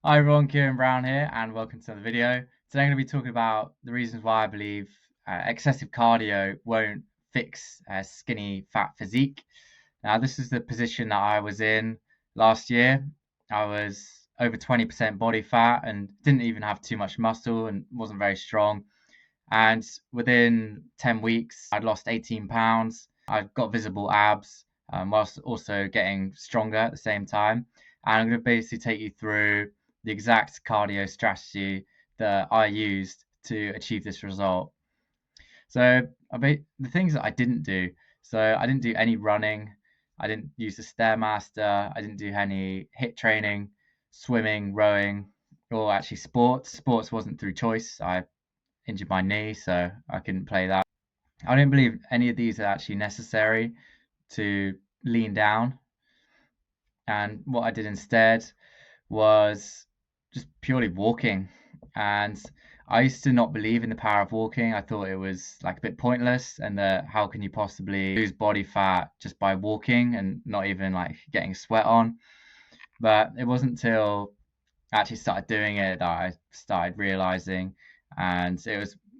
Hi everyone, Kieran Brown here, and welcome to another video. Today I'm going to be talking about the reasons why I believe excessive cardio won't fix skinny fat physique. Now, this is the position that I was in last year. I was over 20% body fat and didn't even have too much muscle and wasn't very strong. And within 10 weeks, I'd lost 18 pounds. I've got visible abs, whilst also getting stronger at the same time. And I'm going to basically take you through the exact cardio strategy that I used to achieve this result. So the things that I didn't do. So I didn't do any running. I didn't use the Stairmaster. I didn't do any HIIT training, swimming, rowing, or actually sports. Sports wasn't through choice. I injured my knee, so I couldn't play that. I don't believe any of these are actually necessary to lean down. And what I did instead was just purely walking. And I used to not believe in the power of walking. I thought it was like a bit pointless, and that how can you possibly lose body fat just by walking and not even like getting sweat on. But it wasn't until I actually started doing it that I started realizing, and it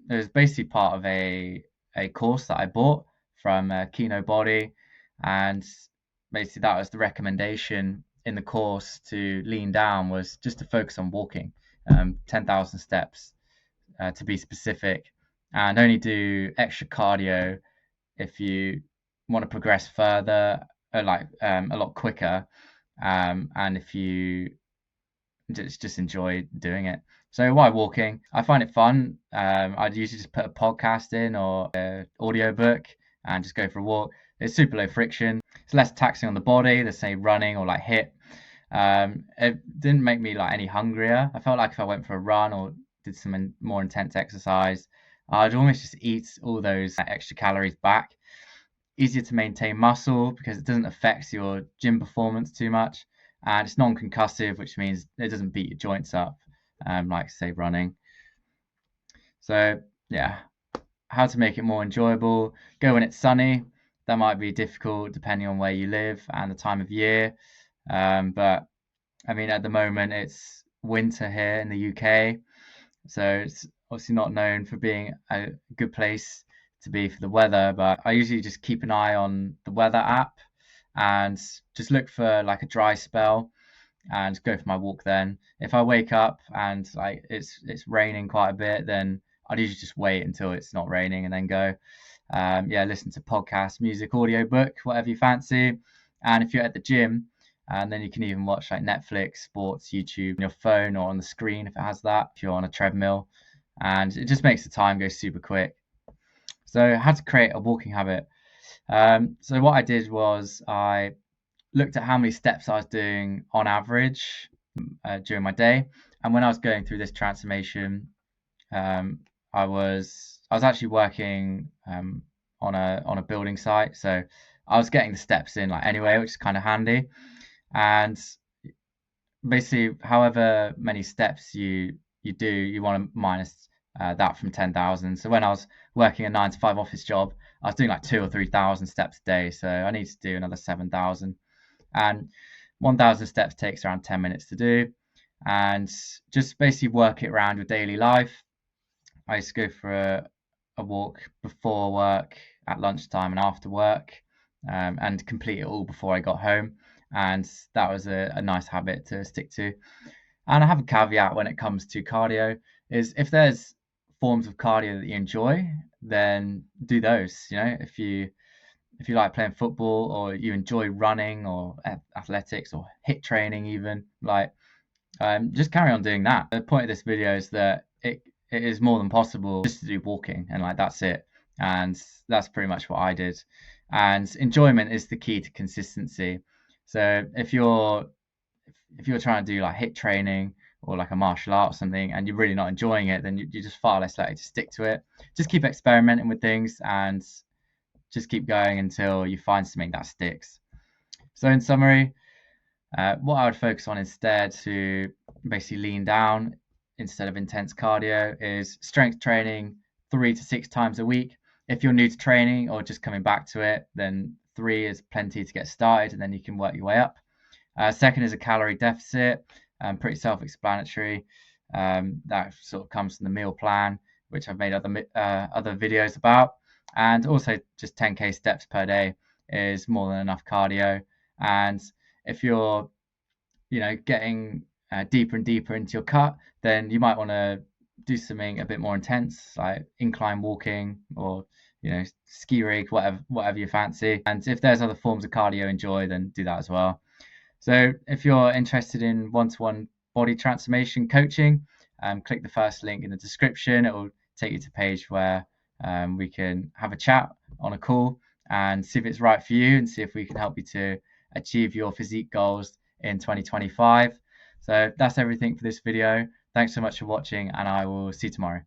was basically part of a course that I bought from Kino Body, and basically that was the recommendation in the course to lean down was just to focus on walking, 10,000 steps to be specific, and only do extra cardio if you want to progress further, a lot quicker, and if you just enjoy doing it. So while walking, I find it fun. I'd usually just put a podcast in or an audiobook and just go for a walk. It's super low friction. It's less taxing on the body than say running or like HIIT. It didn't make me like any hungrier. I felt like if I went for a run or did some more intense exercise, I'd almost just eat all those extra calories back. Easier to maintain muscle because it doesn't affect your gym performance too much, and it's non-concussive, which means it doesn't beat your joints up, like say running. So yeah, how to make it more enjoyable? Go when it's sunny. That might be difficult depending on where you live and the time of year. But I mean, at the moment it's winter here in the UK, so it's obviously not known for being a good place to be for the weather. But I usually just keep an eye on the weather app and just look for like a dry spell and go for my walk then. If I wake up and like it's raining quite a bit, then I'd usually just wait until it's not raining and then go. Yeah, listen to podcasts, music, audiobook, whatever you fancy. And if you're at the gym, and then you can even watch like Netflix, sports, YouTube on your phone or on the screen if it has that, if you're on a treadmill. And it just makes the time go super quick. So how to create a walking habit. So what I did was I looked at how many steps I was doing on average during my day. And when I was going through this transformation, I was actually working on a building site, so I was getting the steps in like anyway, which is kind of handy. And basically, however many steps you do, you want to minus that from 10,000. So when I was working a 9 to 5 office job, I was doing like 2 or 3,000 steps a day. So I need to do another 7,000, and 1,000 steps takes around 10 minutes to do. And just basically work it around your daily life. I used to go for a walk before work, at lunchtime, and after work, and complete it all before I got home. And that was a nice habit to stick to. And I have a caveat when it comes to cardio is if there's forms of cardio that you enjoy, then do those. You know, if you like playing football or you enjoy running or athletics or HIIT training even, like just carry on doing that. The point of this video is that it is more than possible just to do walking, and like that's it. And that's pretty much what I did. And enjoyment is the key to consistency. So if you're trying to do like HIIT training or like a martial art or something and you're really not enjoying it, then you're just far less likely to stick to it. Just keep experimenting with things and just keep going until you find something that sticks. So in summary, what I would focus on instead to basically lean down instead of intense cardio is strength training 3 to 6 times a week. If you're new to training or just coming back to it, then 3 is plenty to get started, and then you can work your way up. Second is a calorie deficit. pretty self-explanatory. That sort of comes from the meal plan, which I've made other videos about, and also just 10k steps per day is more than enough cardio. And if you're getting deeper and deeper into your cut, then you might want to do something a bit more intense, like incline walking or ski rig, whatever you fancy. And if there's other forms of cardio you enjoy, then do that as well. So if you're interested in one-to-one body transformation coaching, click the first link in the description. It will take you to a page where we can have a chat on a call and see if it's right for you and see if we can help you to achieve your physique goals in 2025. So that's everything for this video. Thanks so much for watching, and I will see you tomorrow.